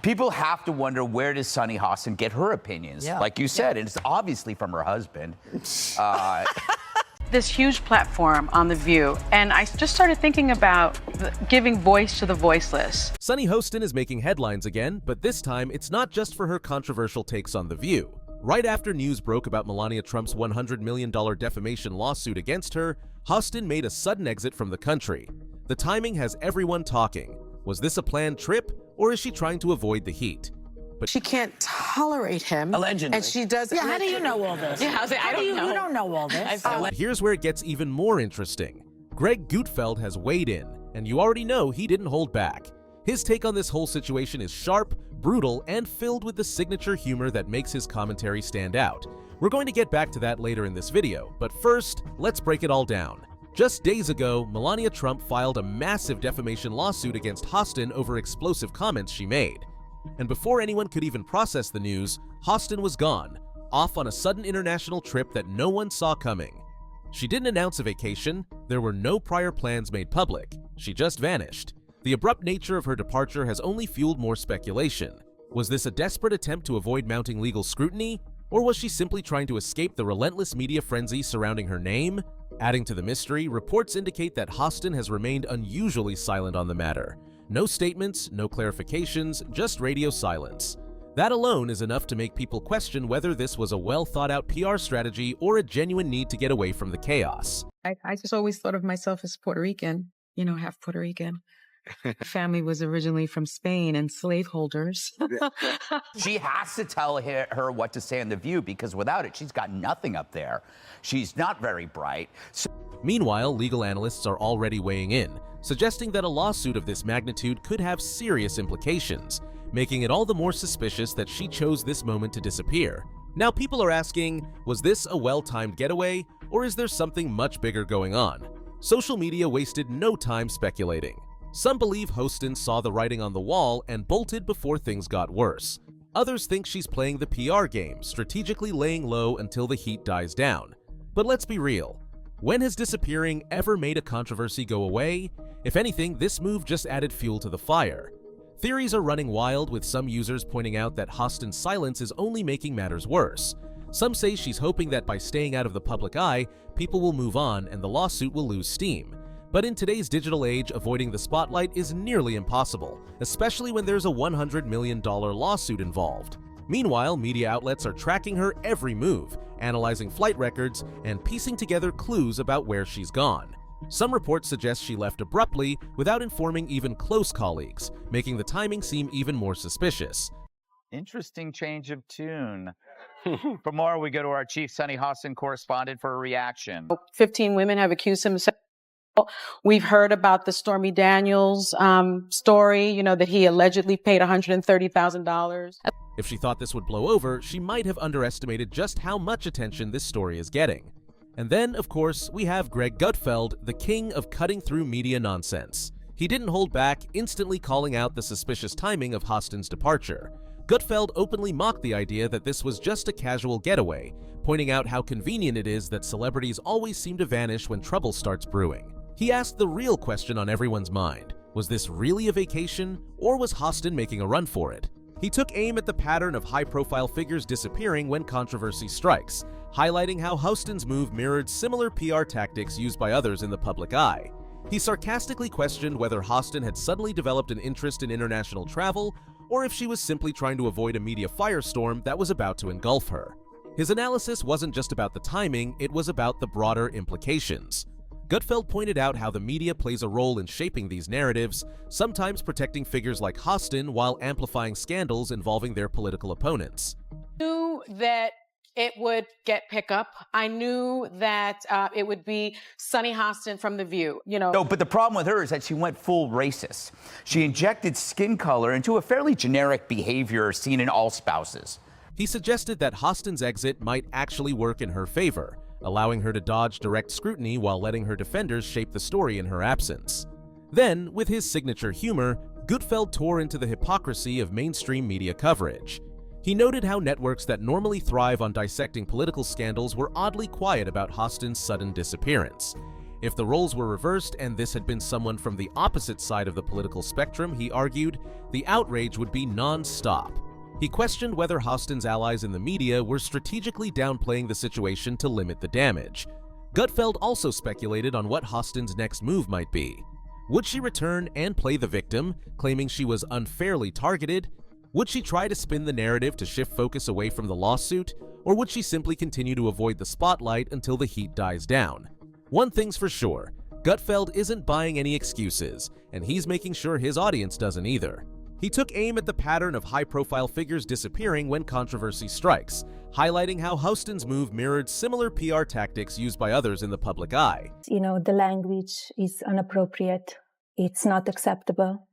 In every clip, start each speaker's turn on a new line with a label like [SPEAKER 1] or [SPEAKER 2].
[SPEAKER 1] People have to wonder, where does Sunny Hostin get her opinions?
[SPEAKER 2] Yeah.
[SPEAKER 1] Like you said, and it's obviously from her husband.
[SPEAKER 3] This huge platform on The View, and I just started thinking about giving voice to the voiceless.
[SPEAKER 4] Sunny Hostin is making headlines again, but this time it's not just for her controversial takes on The View. Right after news broke about Melania Trump's $100 million defamation lawsuit against her, Hostin made a sudden exit from the country. The timing has everyone talking. Was this a planned trip, or is she trying to avoid the heat? But
[SPEAKER 2] She can't tolerate him.
[SPEAKER 5] Allegedly.
[SPEAKER 2] And she does.
[SPEAKER 6] Yeah, how do you know all this?
[SPEAKER 3] Yeah, I don't know.
[SPEAKER 6] You don't know all this.
[SPEAKER 4] here's where it gets even more interesting. Greg Gutfeld has weighed in, and you already know he didn't hold back. His take on this whole situation is sharp, brutal, and filled with the signature humor that makes his commentary stand out. We're going to get back to that later in this video, but first, let's break it all down. Just days ago, Melania Trump filed a massive defamation lawsuit against Hostin over explosive comments she made. And before anyone could even process the news, Hostin was gone, off on a sudden international trip that no one saw coming. She didn't announce a vacation, there were no prior plans made public, she just vanished. The abrupt nature of her departure has only fueled more speculation. Was this a desperate attempt to avoid mounting legal scrutiny? Or was she simply trying to escape the relentless media frenzy surrounding her name? Adding to the mystery, reports indicate that Hostin has remained unusually silent on the matter. No statements, no clarifications, just radio silence. That alone is enough to make people question whether this was a well-thought-out PR strategy or a genuine need to get away from the chaos.
[SPEAKER 7] I just always thought of myself as Puerto Rican, half Puerto Rican. Family was originally from Spain and slaveholders.
[SPEAKER 1] She has to tell her what to say on The View, because without it, she's got nothing up there. She's not very bright.
[SPEAKER 4] Meanwhile, legal analysts are already weighing in, suggesting that a lawsuit of this magnitude could have serious implications, making it all the more suspicious that she chose this moment to disappear. Now people are asking, was this a well-timed getaway, or is there something much bigger going on? Social media wasted no time speculating. Some believe Hostin saw the writing on the wall and bolted before things got worse. Others think she's playing the PR game, strategically laying low until the heat dies down. But let's be real. When has disappearing ever made a controversy go away? If anything, this move just added fuel to the fire. Theories are running wild, with some users pointing out that Hostin's silence is only making matters worse. Some say she's hoping that by staying out of the public eye, people will move on and the lawsuit will lose steam. But in today's digital age, avoiding the spotlight is nearly impossible, especially when there's a $100 million lawsuit involved. Meanwhile, media outlets are tracking her every move, analyzing flight records, and piecing together clues about where she's gone. Some reports suggest she left abruptly without informing even close colleagues, making the timing seem even more suspicious.
[SPEAKER 1] Interesting change of tune. For more, we go to our chief Sunny Hostin correspondent for a reaction.
[SPEAKER 7] 15 women have accused him of sexual assault. We've heard about the Stormy Daniels story, that he allegedly paid $130,000.
[SPEAKER 4] If she thought this would blow over, she might have underestimated just how much attention this story is getting. And then, of course, we have Greg Gutfeld, the king of cutting through media nonsense. He didn't hold back, instantly calling out the suspicious timing of Hostin's departure. Gutfeld openly mocked the idea that this was just a casual getaway, pointing out how convenient it is that celebrities always seem to vanish when trouble starts brewing. He asked the real question on everyone's mind. Was this really a vacation, or was Hostin making a run for it? He took aim at the pattern of high-profile figures disappearing when controversy strikes, highlighting how Hostin's move mirrored similar PR tactics used by others in the public eye. He sarcastically questioned whether Hostin had suddenly developed an interest in international travel, or if she was simply trying to avoid a media firestorm that was about to engulf her. His analysis wasn't just about the timing, it was about the broader implications. Gutfeld pointed out how the media plays a role in shaping these narratives, sometimes protecting figures like Hostin while amplifying scandals involving their political opponents.
[SPEAKER 7] I knew that it would get pickup. I knew that it would be Sunny Hostin from The View,
[SPEAKER 1] No, but the problem with her is that she went full racist. She injected skin color into a fairly generic behavior seen in all spouses.
[SPEAKER 4] He suggested that Hostin's exit might actually work in her favor, allowing her to dodge direct scrutiny while letting her defenders shape the story in her absence. Then, with his signature humor, Gutfeld tore into the hypocrisy of mainstream media coverage. He noted how networks that normally thrive on dissecting political scandals were oddly quiet about Hostin's sudden disappearance. If the roles were reversed and this had been someone from the opposite side of the political spectrum, he argued, the outrage would be non-stop. He questioned whether Hostin's allies in the media were strategically downplaying the situation to limit the damage. Gutfeld also speculated on what Hostin's next move might be. Would she return and play the victim, claiming she was unfairly targeted? Would she try to spin the narrative to shift focus away from the lawsuit? Or would she simply continue to avoid the spotlight until the heat dies down? One thing's for sure, Gutfeld isn't buying any excuses, and he's making sure his audience doesn't either. He took aim at the pattern of high-profile figures disappearing when controversy strikes, highlighting how Hostin's move mirrored similar PR tactics used by others in the public eye.
[SPEAKER 5] The language is inappropriate. It's not acceptable.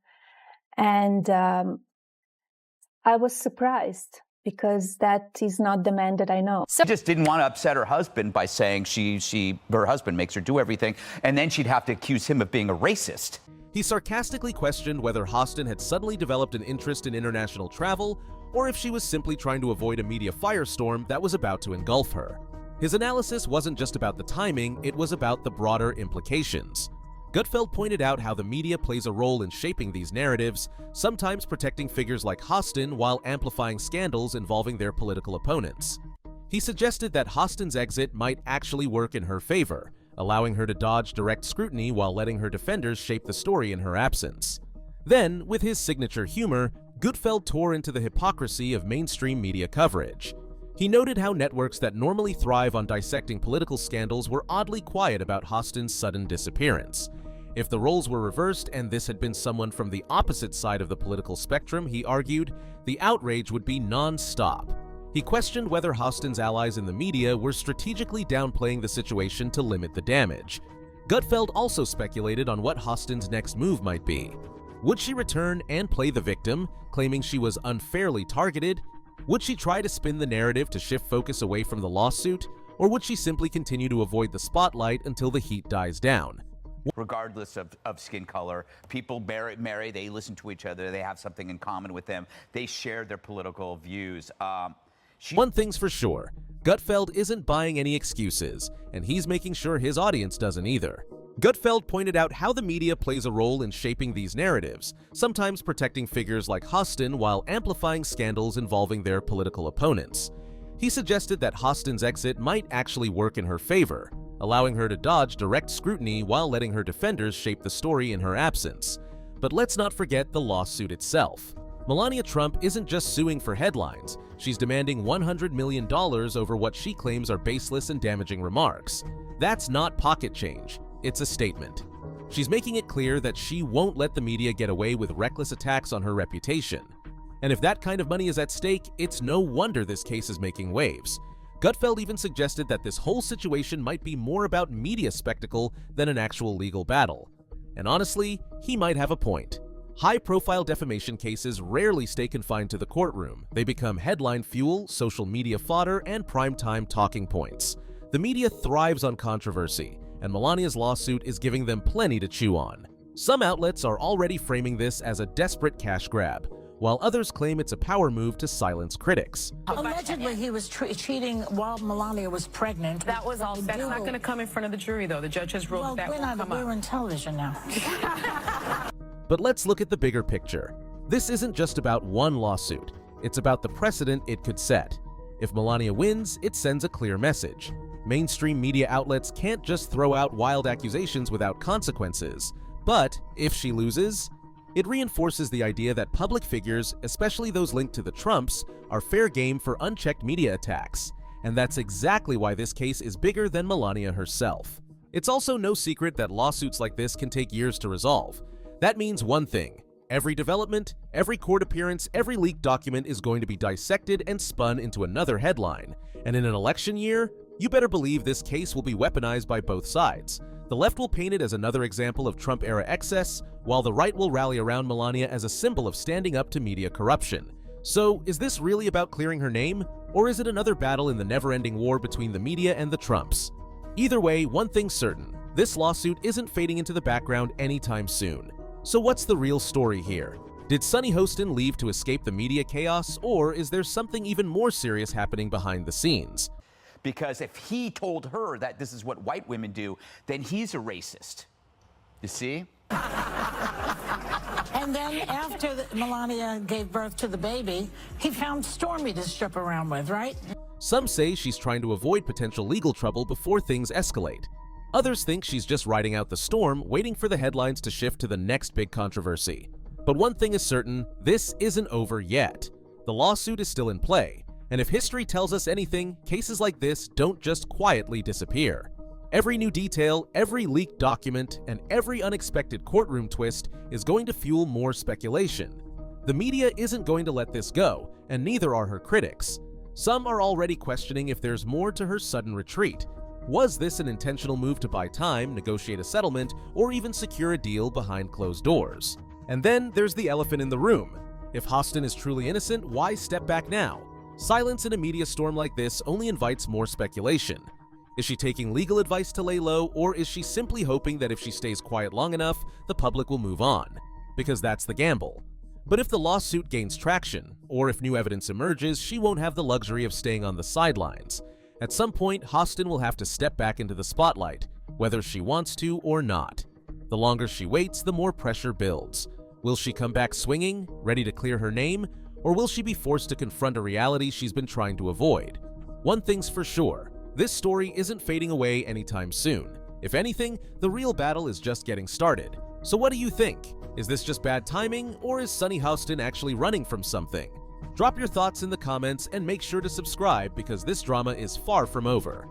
[SPEAKER 5] And I was surprised because that is not the man that I know.
[SPEAKER 1] She just didn't want to upset her husband by saying her husband makes her do everything, and then she'd have to accuse him of being a racist.
[SPEAKER 4] He sarcastically questioned whether Hostin had suddenly developed an interest in international travel, or if she was simply trying to avoid a media firestorm that was about to engulf her. His analysis wasn't just about the timing, it was about the broader implications. Gutfeld pointed out how the media plays a role in shaping these narratives, sometimes protecting figures like Hostin while amplifying scandals involving their political opponents. He suggested that Hostin's exit might actually work in her favor, allowing her to dodge direct scrutiny while letting her defenders shape the story in her absence. Then, with his signature humor, Gutfeld tore into the hypocrisy of mainstream media coverage. He noted how networks that normally thrive on dissecting political scandals were oddly quiet about Hostin's sudden disappearance. If the roles were reversed and this had been someone from the opposite side of the political spectrum, he argued, the outrage would be non-stop. He questioned whether Hostin's allies in the media were strategically downplaying the situation to limit the damage. Gutfeld also speculated on what Hostin's next move might be. Would she return and play the victim, claiming she was unfairly targeted? Would she try to spin the narrative to shift focus away from the lawsuit? Or would she simply continue to avoid the spotlight until the heat dies down?
[SPEAKER 1] Regardless of skin color, people marry, they listen to each other, they have something in common with them, they share their political views.
[SPEAKER 4] One thing's for sure, Gutfeld isn't buying any excuses, and he's making sure his audience doesn't either. Gutfeld pointed out how the media plays a role in shaping these narratives, sometimes protecting figures like Hostin while amplifying scandals involving their political opponents. He suggested that Hostin's exit might actually work in her favor, allowing her to dodge direct scrutiny while letting her defenders shape the story in her absence. But let's not forget the lawsuit itself. Melania Trump isn't just suing for headlines, she's demanding $100 million over what she claims are baseless and damaging remarks. That's not pocket change, it's a statement. She's making it clear that she won't let the media get away with reckless attacks on her reputation. And if that kind of money is at stake, it's no wonder this case is making waves. Gutfeld even suggested that this whole situation might be more about media spectacle than an actual legal battle. And honestly, he might have a point. High-profile defamation cases rarely stay confined to the courtroom. They become headline fuel, social media fodder, and primetime talking points. The media thrives on controversy, and Melania's lawsuit is giving them plenty to chew on. Some outlets are already framing this as a desperate cash grab, while others claim it's a power move to silence critics.
[SPEAKER 6] Allegedly, he was cheating while Melania was pregnant.
[SPEAKER 2] That was all.
[SPEAKER 3] That's not going to come in front of the jury, though. The judge has ruled
[SPEAKER 6] Well,
[SPEAKER 3] that won't come
[SPEAKER 6] we're
[SPEAKER 3] up.
[SPEAKER 6] on television now.
[SPEAKER 4] But let's look at the bigger picture. This isn't just about one lawsuit. It's about the precedent it could set. If Melania wins, it sends a clear message. Mainstream media outlets can't just throw out wild accusations without consequences. But if she loses, it reinforces the idea that public figures, especially those linked to the Trumps, are fair game for unchecked media attacks. And that's exactly why this case is bigger than Melania herself. It's also no secret that lawsuits like this can take years to resolve. That means one thing. Every development, every court appearance, every leaked document is going to be dissected and spun into another headline. And in an election year, you better believe this case will be weaponized by both sides. The left will paint it as another example of Trump-era excess, while the right will rally around Melania as a symbol of standing up to media corruption. So, is this really about clearing her name? Or is it another battle in the never-ending war between the media and the Trumps? Either way, one thing's certain. This lawsuit isn't fading into the background anytime soon. So what's the real story here? Did Sunny Hostin leave to escape the media chaos, or is there something even more serious happening behind the scenes?
[SPEAKER 1] because if he told her that this is what white women do, then he's a racist. You see?
[SPEAKER 6] And then after Melania gave birth to the baby, he found Stormy to strip around with, right?
[SPEAKER 4] Some say she's trying to avoid potential legal trouble before things escalate. Others think she's just riding out the storm, waiting for the headlines to shift to the next big controversy. But one thing is certain, this isn't over yet. The lawsuit is still in play, and if history tells us anything, cases like this don't just quietly disappear. Every new detail, every leaked document, and every unexpected courtroom twist is going to fuel more speculation. The media isn't going to let this go, and neither are her critics. Some are already questioning if there's more to her sudden retreat. Was this an intentional move to buy time, negotiate a settlement, or even secure a deal behind closed doors? And then there's the elephant in the room. If Hostin is truly innocent, why step back now? Silence in a media storm like this only invites more speculation. Is she taking legal advice to lay low, or is she simply hoping that if she stays quiet long enough, the public will move on? Because that's the gamble. But if the lawsuit gains traction, or if new evidence emerges, she won't have the luxury of staying on the sidelines. At some point, Hostin will have to step back into the spotlight, whether she wants to or not. The longer she waits, the more pressure builds. Will she come back swinging, ready to clear her name, or will she be forced to confront a reality she's been trying to avoid? One thing's for sure, this story isn't fading away anytime soon. If anything, the real battle is just getting started. So what do you think? Is this just bad timing, or is Sunny Hostin actually running from something? Drop your thoughts in the comments and make sure to subscribe because this drama is far from over.